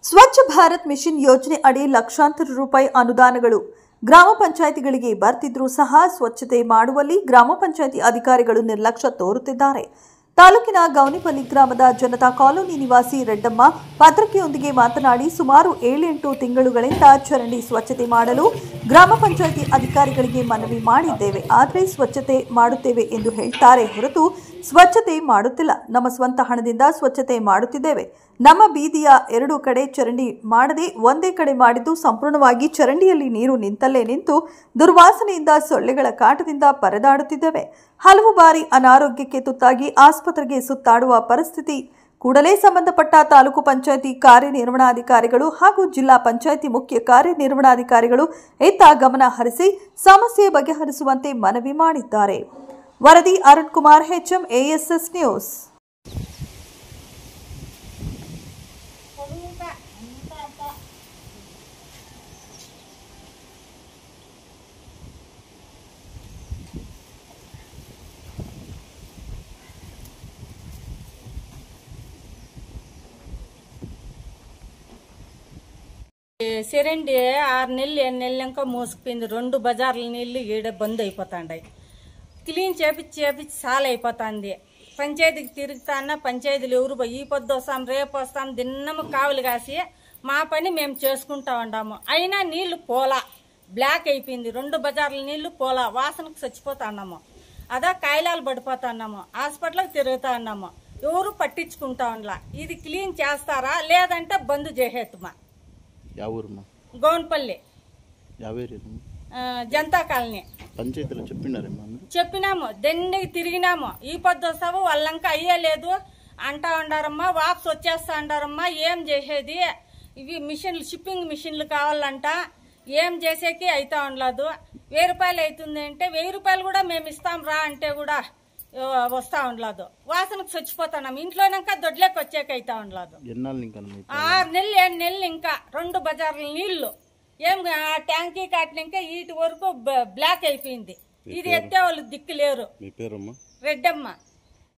Swachh Bharat mission ಯೋಜನೆ ಅಡಿ ಲಕ್ಷಾಂತರ ರೂಪಾಯಿ ಅನುದಾನಗಳು ಗ್ರಾಮ ಪಂಚಾಯಿತಿಗಳಿಗೆ ಬರ್ತಿದ್ರೂ ಸಹ ಸ್ವಚ್ಛತೆ ಮಾಡುವಲ್ಲಿ ಗ್ರಾಮ ಪಂಚಾಯಿತಿ ಅಧಿಕಾರಿಗಳು ನಿರ್ಲಕ್ಷ್ಯ ತೋರುತ್ತಿದ್ದಾರೆ. ತಾಲೂಕಿನ ಗೌನಿಪಲ್ಲಿ ಗ್ರಾಮದ ಜನತಾ ಕಾಲೋನಿ ನಿವಾಸಿ ರೆಡ್ಡಮ್ಮ ಪತ್ರಿಕೆಯೊಂದಿಗೆ ಮಾತನಾಡಿ, ಸುಮಾರು 7-8 ತಿಂಗಳುಗಳಿಂದ ಚರಂಡಿ ಸ್ವಚ್ಛತೆ ಮಾಡಲು ಗ್ರಾಮ ಪಂಚಾಯಿತಿ ಅಧಿಕಾರಿಗಳಿಗೆ ಮನವಿ ಮಾಡಿದ್ದೇವೆ. ಆದರೆ ಸ್ವಚ್ಛತೆ ಮಾಡುತ್ತೇವೆ ಎಂದು ಹೇಳ್ತಾರೆ ಹೊರತು ಸ್ವಚ್ಛತೆ ಮಾಡುತ್ತಿಲ್ಲ. ನಮ್ಮ ಸ್ವಂತ ಹಣದಿಂದ ಸ್ವಚ್ಛತೆ ಮಾಡುತ್ತಿದ್ದೇವೆ. ನಮ್ಮ ಬೀದಿಯ 2 ಕಡೆ ಚರಂಡಿ ಮಾಡದೆ ಒಂದೇ ಕಡೆ ಮಾಡಿದ್ದು ಸಂಪೂರ್ಣವಾಗಿ ಚರಂಡಿಯಲ್ಲಿ ನೀರು ನಿಂತಲ್ಲೇ ನಿಂತು ದುರ್ವಾಸನೆಯಿಂದ ಸೊಳ್ಳೆಗಳ ಕಾಟದಿಂದ ಪರದಾಡುತ್ತಿದ್ದೇವೆ. ಹಲವು ಬಾರಿ ಅನಾರೋಗ್ಯಕ್ಕೆ ತುತ್ತಾಗಿ ಆಸ್ಪತ್ರೆಗೆ ಸುತ್ತಾಡುವ ಪರಿಸ್ಥಿತಿ. ಕೂಡಲೇ ಸಂಬಂಧಪಟ್ಟ ತಾಲೂಕು ಪಂಚಾಯಿತಿ ಕಾರ್ಯನಿರ್ವಹಣಾಧಿಕಾರಿಗಳು ಹಾಗೂ ಜಿಲ್ಲಾ ಪಂಚಾಯಿತಿ ಮುಖ್ಯ ಕಾರ್ಯನಿರ್ವಹಣಾಧಿಕಾರಿಗಳು ಇತ್ತ ಗಮನ ಹರಿಸಿ ಸಮಸ್ಯೆ ಬಗೆಹರಿಸುವಂತೆ ಮನವಿ ಮಾಡಿದ್ದಾರೆ. ವರದಿ Arun Kumar, HM, ASS news. చరండి 6 నెలలు 7 నెలలు ఇంకా మోసుకుపోయింది. 2 బజార్ల నీళ్లు ఈడ బంద్ అయిపోతాండాయి. క్లీన్ చేపించి చాలా అయిపోతుంది. పంచాయతీకి తిరుగుతాన్నా పంచాయతీలు ఎవరు ఈ పొద్దు వస్తాం రేపు వస్తాం దిన్నము కావులు కాసి మా పని మేము చేసుకుంటా ఉన్నాము. అయినా నీళ్లు పోలా, బ్లాక్ అయిపోయింది. 2 బజార్ల నీళ్లు పోలా, వాసనకు చచ్చిపోతా ఉన్నాము. అదా కాయలాలు పడిపోతున్నాము. హాస్పిటల్కి తిరుగుతా ఉన్నాము. ఎవరు పట్టించుకుంటా ఉండలా. ఇది క్లీన్ చేస్తారా లేదంటే బంద్ చేసేత్తమా. గౌన్పల్లి జనతా కాలనీ పంచాయతీలో చెప్పినాము. దండికి తిరిగినాము. ఈ పొద్దు వస్తావు వాళ్ళంకా అయ్యలేదు అంటా ఉండారమ్మా. వాప్స్ వచ్చేస్తా ఉండారమ్మా. ఏం చేసేది? ఇవి మిషన్లు, షిప్పింగ్ మిషన్లు కావాలంట. ఏం చేసేకి అయితా ఉండలేదు. 1000 రూపాయలు అవుతుంది అంటే 1000 రూపాయలు కూడా మేము ఇస్తాం రా అంటే కూడా వస్తా ఉండలేదు. వాసనకు చచ్చిపోతున్నాం. ఇంట్లోనాక దొడ్లేకి వచ్చాక అయితా ఉండలేదు. 6 నెలలు 7 నెలలు ఇంకా 2 బజార్ల నీళ్లు ఏం ట్యాంకీ కాటినాక వీటి వరకు బ్లాక్ అయిపోయింది. ఇది ఎత్తే వాళ్ళు దిక్కు లేరు. రెడ్డమ్మ.